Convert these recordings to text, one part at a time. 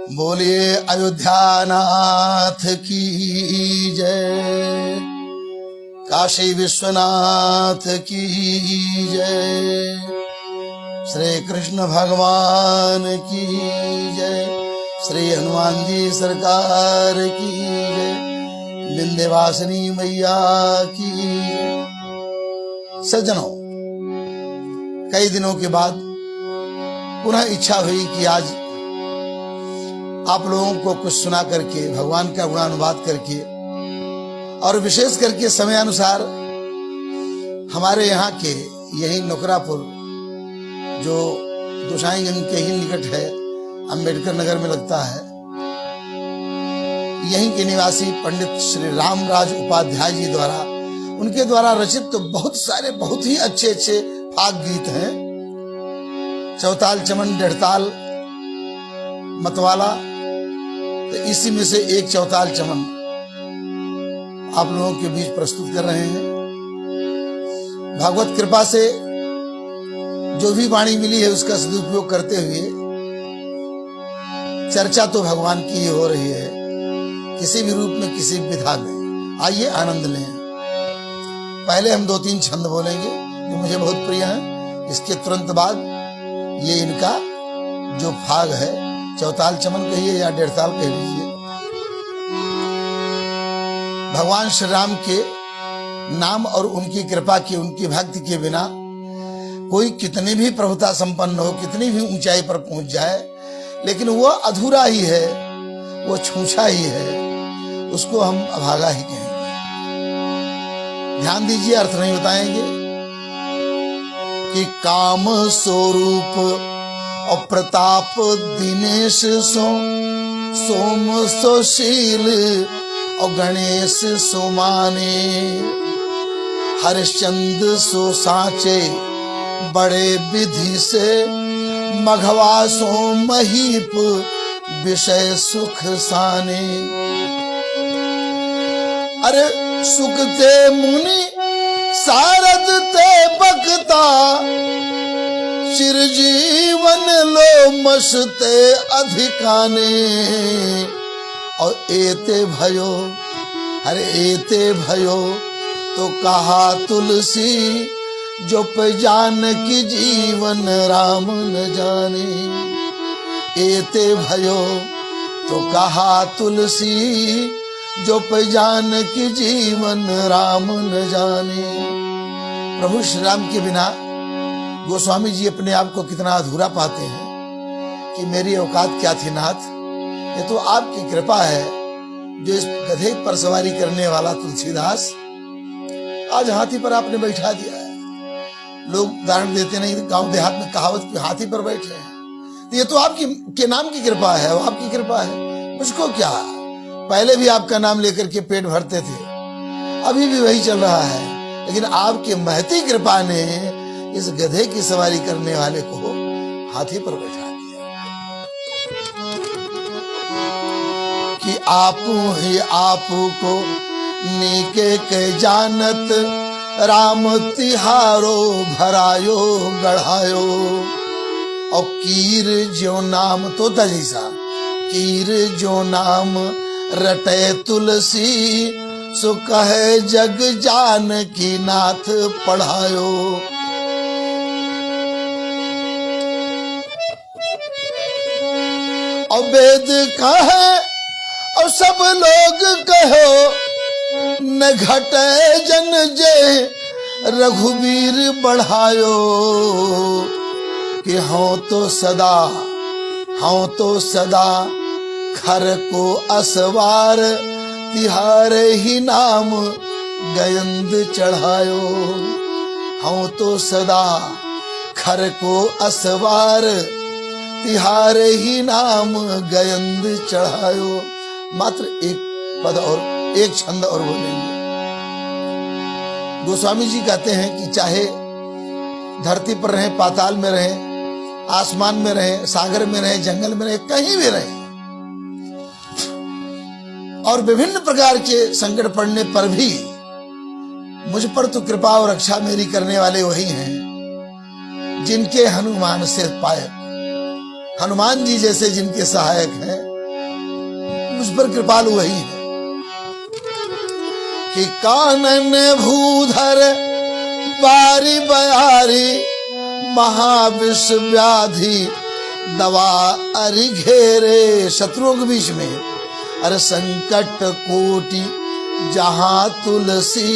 बोलिए अयोध्यानाथ की जय, काशी विश्वनाथ की जय, श्री कृष्ण भगवान की जय, श्री हनुमान जी सरकार की जय, विंध्यवासिनी मैया की जय। सज्जनों, कई दिनों के बाद पुनः इच्छा हुई कि आज आप लोगों को कुछ सुना करके, भगवान का गुणानुवाद करके, और विशेष करके समय अनुसार हमारे यहाँ के यही नुकरापुर जो गोसाईगंज के ही निकट है, अंबेडकर नगर में लगता है, यहीं के निवासी पंडित श्री रामराज उपाध्याय जी द्वारा, उनके द्वारा रचित तो बहुत सारे बहुत ही अच्छे अच्छे फाग गीत हैं। चौताल, चमन, डेढ़ताल, मतवाला, तो इसी में से एक चौताल चमन आप लोगों के बीच प्रस्तुत कर रहे हैं। भगवत कृपा से जो भी वाणी मिली है उसका सदुपयोग करते हुए चर्चा तो भगवान की ही हो रही है, किसी भी रूप में, किसी विधा में। आइए आनंद लें। पहले हम 2-3 छंद बोलेंगे जो मुझे बहुत प्रिय हैं। इसके तुरंत बाद ये इनका जो फाग है, चौताल चमन कहिए या डेढ़ताल कह लीजिए, भगवान श्री राम के नाम और उनकी कृपा की, उनकी भक्ति के बिना कोई कितनी भी प्रभुता संपन्न हो, कितनी भी ऊंचाई पर पहुंच जाए, लेकिन वो अधूरा ही है, वो छूछा ही है, उसको हम अभागा ही कहेंगे। ध्यान दीजिए, अर्थ नहीं बताएंगे कि काम स्वरूप और प्रताप दिनेश सोम सुशील और गणेश सुमाने, हरिश्चंद्र सो साचे बड़े विधि से, मघवा सो महीप विषय सुख साने। अरे सुख ते मुनि सारद ते बकता, चिरजीवन लो मस्ते अधिकाने। और एते भयो, अरे एते भयो तो कहा तुलसी, जो पे जान की जीवन राम न जाने। एते भयो तो कहा तुलसी, जो पे जान की जीवन राम न जाने। प्रभु श्री राम के बिना गोस्वामी जी अपने आप को कितना अधूरा पाते हैं कि मेरी औकात क्या थी नाथ, ये तो आपकी कृपा है जो इस गधे पर सवारी करने वाला तुलसीदास आज हाथी पर आपने बैठा दिया है। लोग उदाहरण देते नहीं, गांव देहात में कहावत कि हाथी पर बैठे हैं, तो ये तो आपकी के नाम की कृपा है, वो आपकी कृपा है। मुझको क्या, पहले भी आपका नाम लेकर के पेट भरते थे, अभी भी वही चल रहा है, लेकिन आपके महती कृपा ने इस गधे की सवारी करने वाले को हाथी पर बैठा दिया कि आपू ही आपू को नीके के जानत, राम तिहारो भरायो गढ़ायो। और कीर जो नाम तो जैसा, कीर जो नाम रटे तुलसी, सो कहे जग जान की नाथ पढ़ायो। और वेद कहे और सब लोग कहो, न घटे जन जे रघुवीर बढ़ायो। कि हों तो सदा खर को असवार, तिहारे ही नाम गयंद चढ़ायो। हों तो सदा खर को असवार, तिहारे ही नाम गयंद चढ़ायो। मात्र एक पद और एक छंद और बोलेंगे। गोस्वामी जी कहते हैं कि चाहे धरती पर रहे, पाताल में रहे, आसमान में रहे, सागर में रहे, जंगल में रहे, कहीं भी रहे, और विभिन्न प्रकार के संकट पड़ने पर भी मुझ पर तो कृपा और रक्षा मेरी करने वाले वही हैं जिनके हनुमान से पायक, हनुमान जी जैसे जिनके सहायक हैं मुझ पर कृपालु वही है कि कानन भूधर बारी बयारी महाविष व्याधि दवा अरि घेरे। शत्रुओं के बीच में अरे संकट कोटि जहां तुलसी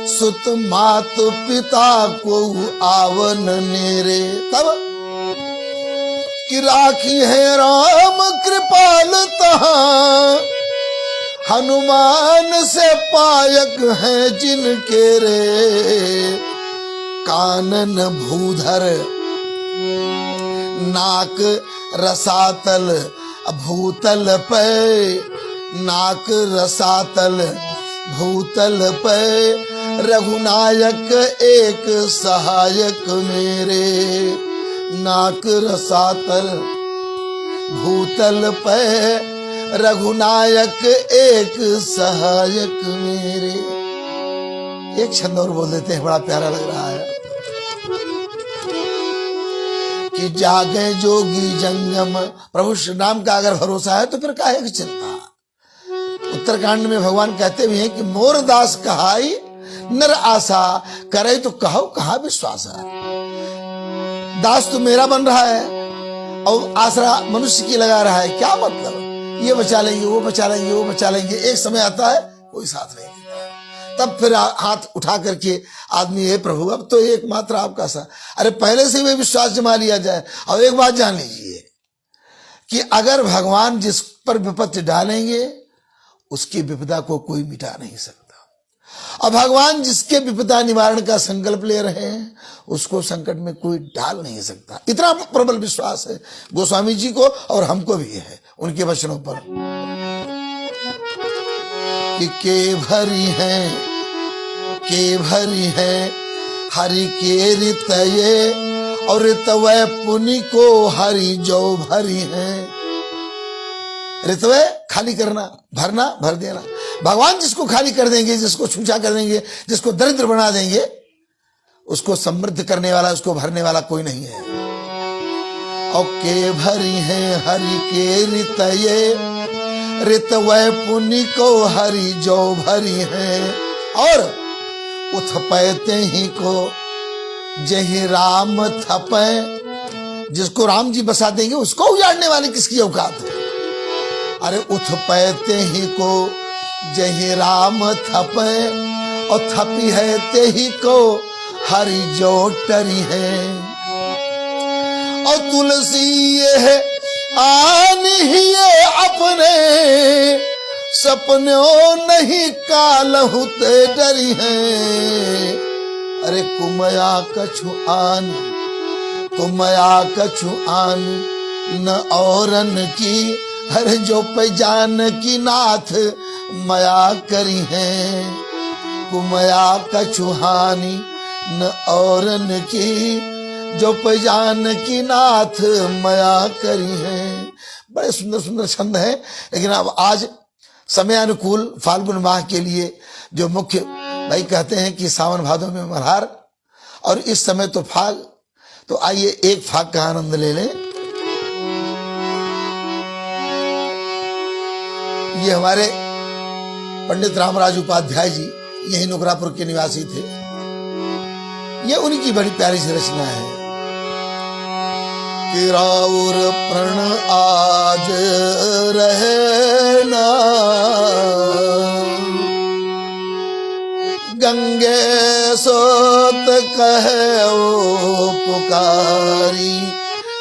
सुत मात पिता को आवन नेरे। तब कि राखी है राम कृपाल तहां हनुमान से पायक है जिनके रे। कानन भूधर नाक रसातल भूतल पे, नाक रसातल भूतल पे रघुनायक एक सहायक मेरे। नाक रसातल भूतल पे रघुनायक एक सहायक मेरे। एक छंद और बोल देते हैं, बड़ा प्यारा लग रहा है कि जागे जोगी जंगम। प्रभु श्री राम का अगर भरोसा है तो फिर काहे की चिंता। उत्तरकांड में भगवान कहते भी हैं कि मोर दास कहाई नर आशा करे तो कहो कहा विश्वास है। दास तो मेरा बन रहा है और आसरा मनुष्य की लगा रहा है, क्या मतलब। ये बचा लेंगे वो बचा लेंगे वो बचा लेंगे, एक समय आता है कोई साथ नहीं देता। तब फिर हाथ उठा करके आदमी, हे प्रभु अब तो एकमात्र आपका सा। अरे पहले से भी विश्वास जमा लिया जाए। और एक बात जान लीजिए कि अगर भगवान जिस पर विपत्ति डालेंगे उसकी विपदा को कोई मिटा नहीं सकता। और भगवान जिसके विपदा निवारण का संकल्प ले रहे हैं उसको संकट में कोई डाल नहीं सकता। इतना प्रबल विश्वास है गोस्वामी जी को और हमको भी है उनके वचनों पर कि के भरी है हरि के रितये और रितवय पुनि को हरि जो भरी है। रितवय खाली करना, भरना, भर देना। भगवान जिसको खाली कर देंगे, जिसको छूछा कर देंगे, जिसको दरिद्र बना देंगे, उसको समृद्ध करने वाला, उसको भरने वाला कोई नहीं है। और के भरी है हरि के रितये रितवय पुनि को हरि जो भरी है। और उथ पैते ही को जही राम थपे, जिसको राम जी बसा देंगे उसको उजाड़ने वाली किसकी औकात है। अरे उठ पैते ही को जही राम थपे और थपी है ते ही को हरि जो टरी है। और तुलसी ये आन ही ये अपने सपनों नहीं कालहु ते डरी है। अरे कुमया कछु आन न औरन की हर जो पहचान की नाथ मया करी है। कुमया कछुहानी न औरन की जो पहचान की नाथ मया करी है। बड़े सुंदर सुंदर छंद हैं। लेकिन अब आज समय अनुकूल फाल्गुन माह के लिए जो मुख्य भाई कहते हैं कि सावन भादों में मल्हार और इस समय तो फाग, तो आइए एक फाग का आनंद ले लें। ये हमारे पंडित रामराज उपाध्याय जी यही नुकरापुर के निवासी थे। ये उनकी बड़ी प्यारी सी रचना है कि राउर प्रण आज रहे ना गंगे सोत कहे ओ पुकारी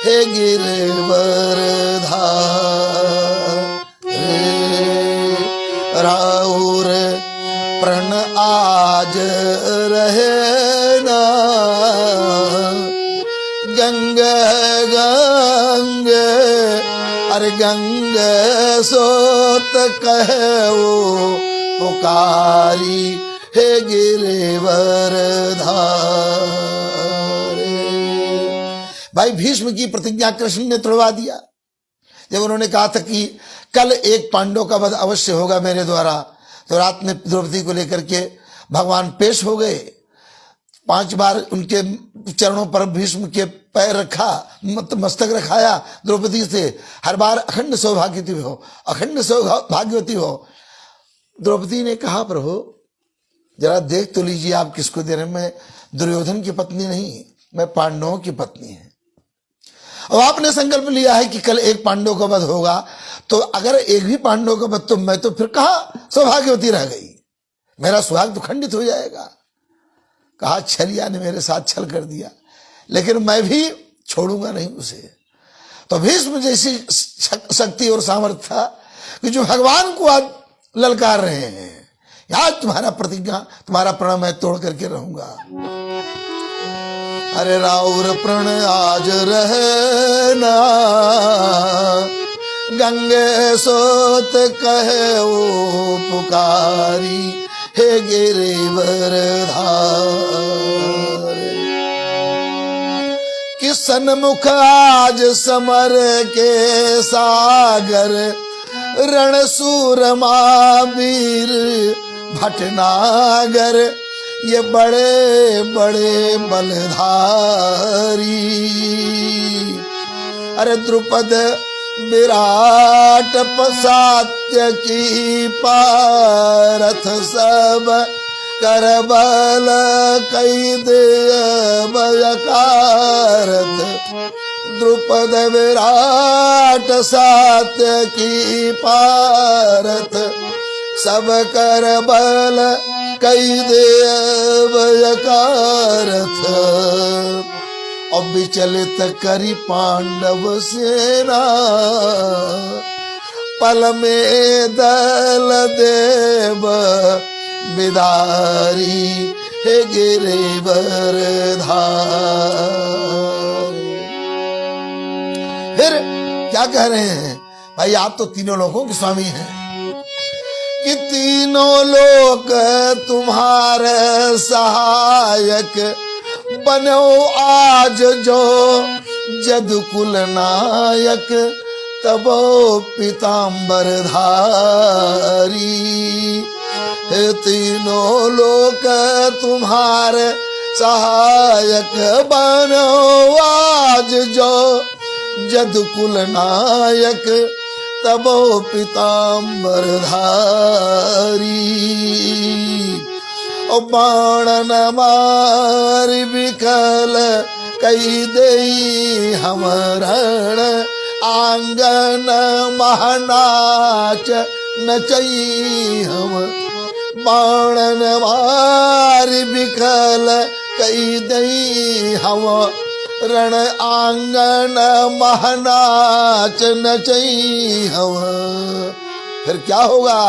हे गिरवर धार। राउर प्रण आज रहे ना गंगे गंगे अरे गंगे सोत कहे वो पुकारी हे गिरिवर धारे। भाई भीष्म की प्रतिज्ञा कृष्ण ने तोड़वा दिया जब उन्होंने कहा था कि कल एक पांडव का वध अवश्य होगा मेरे द्वारा। तो रात में द्रौपदी को लेकर के भगवान पेश हो गए। 5 बार उनके चरणों पर भीष्म के पैर रखा, मस्तक रखाया द्रौपदी से, हर बार अखंड सौभाग्यवती हो, अखंड सौभाग्यवती हो। द्रौपदी ने कहा प्रभु जरा देख तो लीजिए आप किसको दे रहे हैं, मैं दुर्योधन की पत्नी नहीं, मैं पांडवों की पत्नी है। और आपने संकल्प लिया है कि कल एक पांडव का वध होगा, तो अगर एक भी पांडव का वध, तो मैं तो फिर कहाँ सौभाग्यवती रह गई, मेरा सुहाग तो खंडित हो जाएगा। कहा छलिया ने मेरे साथ छल कर दिया, लेकिन मैं भी छोड़ूंगा नहीं उसे। तो भीष्म जैसी शक्ति और सामर्थ्य था कि जो भगवान को आज ललकार रहे हैं, आज तुम्हारा प्रतिज्ञा, तुम्हारा प्रण मैं तोड़ करके रहूंगा। अरे राउर प्रण आज रहना, गंगे सोत कहे वो पुकारी, हे गिरिवर धार। कि सन्मुख आज समर के सागर, रणसूरमा वीर भटनागर, ये बड़े बड़े बलधारी। अरे द्रुपद विराट सात्य की पारथ सब, करबल कई देव यकारथ। द्रुपद विराट सात्य की पारथ सब, करबल कई देव यकारथ। और विचलित करी पांडव सेना, पल में दल देव बिदारी, हे गिरिवर धार। फिर क्या कह रहे हैं भाई, आप तो तीनों लोगों के स्वामी हैं कि तीनों लोक तुम्हारे सहायक, बनो आज जो जदुकुल नायक, तबो पीताम्बर धारी। तीनों लोक तुम्हारे सहायक, बनो आज जो जदुकुल नायक, तबो पीताम्बर धारी। ओ बाण न मारि विकल कई देई हम रण, आंगन महनाच नचई हम। बाण न मारि विकल कई देई हम रण, आंगन महनाच नचई हम। फिर क्या होगा,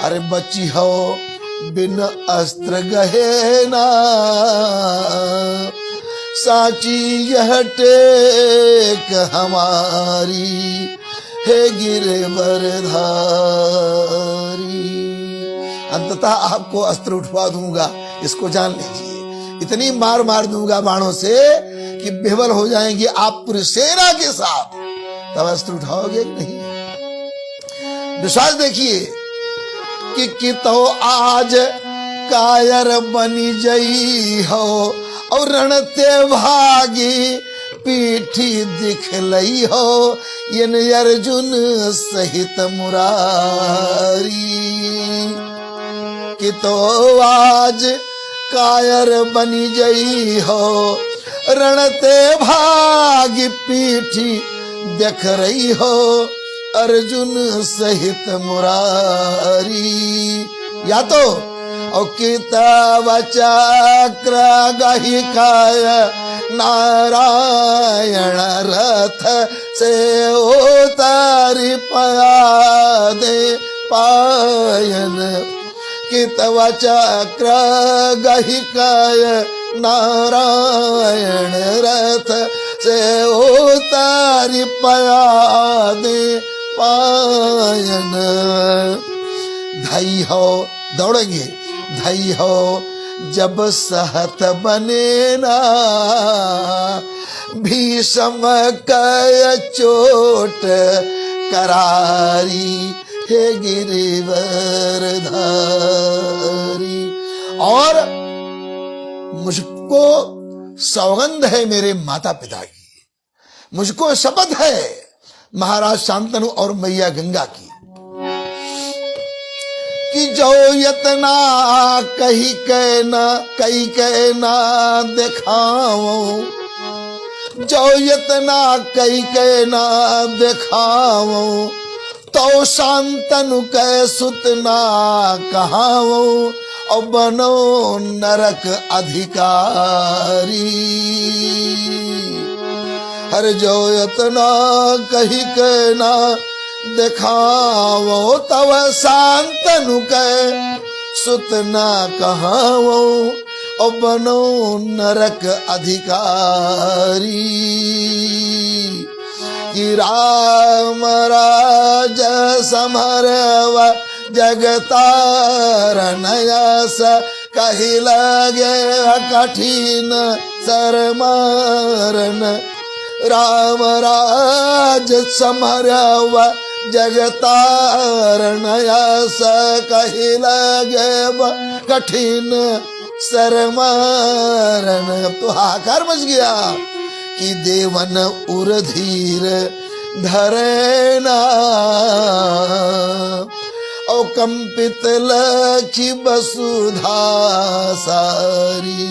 अरे बची हो बिन अस्त्र गहेना, साची यह टेक हमारी, हे गिरिवर धारी। अंततः आपको अस्त्र उठवा दूंगा, इसको जान लीजिए। इतनी मार मार दूंगा बाणों से कि बेवल हो जाएंगे आप पूरी सेना के साथ, तब अस्त्र उठाओगे नहीं। विश्वास देखिए कि तो आज कायर बनी जई हो, और रणते भागी पीठी दिखलई हो, यन अर्जुन सहित मुरारी। कि तो आज कायर बनी जई हो, रणते भागी पीठी देख रही हो, अर्जुन सहित मुरारी। या तो किताब चक्र गहिकाय, नारायण रथ से उतारी पया दे पायन। कितव चक्र गहिकाय, नारायण रथ से उतारी पया दे पायन। धई हो, दौड़ेंगे, धई हो जब सहत बने ना, भीषम कय चोट करारी, हे गिरिवर धारी। और मुझ मुझको सौगंध है मेरे माता पिता की, मुझको शपथ है महाराज शांतनु और मैया गंगा की, कि जो यतना कही के ना दिखाओ, जो यतना कही के ना दिखाओ, तो शांतनु कै सुत ना कहाओ, और बनो नरक अधिकारी। हर जो यतना कही के ना दिखाओ, तव शांतनु कै सुत ना कहाओ, और बनो नरक अधिकारी। कि राम राज समरव जगतारण यस, कही लगे कठिन सरमारन। राम राज समरव जगतारण यस, कही लगे कठिन सरमारन। अब तो हाहाकार मच गया कि देवन उर्धीर धरेना, और कंपित लखी वसुधा सारी,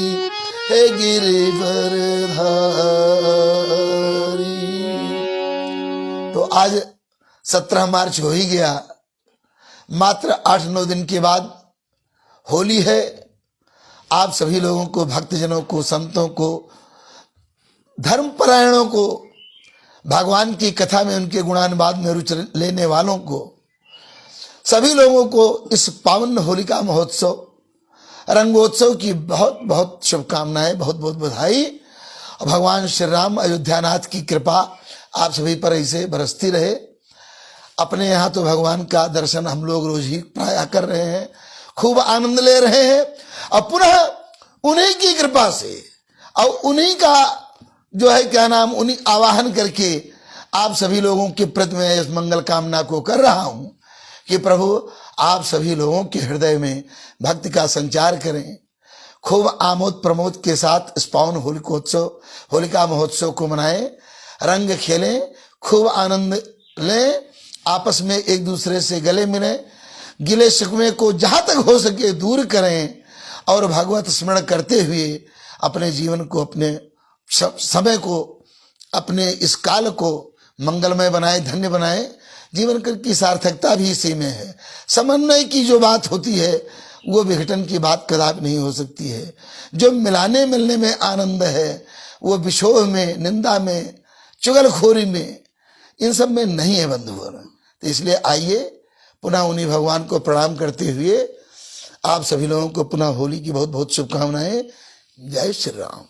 हे गिरिवर धारी। तो आज 17 मार्च हो ही गया, मात्र 8-9 दिन के बाद होली है। आप सभी लोगों को, भक्तजनों को, संतों को, धर्मपरायणों को, भगवान की कथा में उनके गुणानुवाद में रुचि लेने वालों को, सभी लोगों को इस पावन होलिका महोत्सव, रंगोत्सव की बहुत बहुत शुभकामनाएं, बहुत बहुत बधाई। भगवान श्री राम अयोध्यानाथ की कृपा आप सभी पर ऐसे बरसती रहे। अपने यहाँ तो भगवान का दर्शन हम लोग रोज ही प्राय कर रहे हैं, खूब आनंद ले रहे हैं, और पुनः उन्हीं की कृपा से और उन्हीं का जो है क्या नाम, उन्हीं आवाहन करके आप सभी लोगों के प्रति मैं इस मंगल कामना को कर रहा हूं कि प्रभु आप सभी लोगों के हृदय में भक्ति का संचार करें, खूब आमोद प्रमोद के साथ इस पावन होलिका महोत्सव को मनाएं, रंग खेलें, खूब आनंद लें, आपस में एक दूसरे से गले मिलें, गिले शिकवे को जहां तक हो सके दूर करें, और भगवत स्मरण करते हुए अपने जीवन को, अपने समय को, अपने इस काल को मंगलमय बनाए, धन्य बनाए। जीवन की सार्थकता भी इसी में है। समन्वय की जो बात होती है वो विघटन की बात कदापि नहीं हो सकती है। जो मिलाने मिलने में आनंद है वो विशोह में, निंदा में, चुगलखोरी में, इन सब में नहीं है बंधुगण। तो इसलिए आइए पुनः उन्हीं भगवान को प्रणाम करते हुए आप सभी लोगों को पुनः होली की बहुत बहुत शुभकामनाएं। जय श्री राम।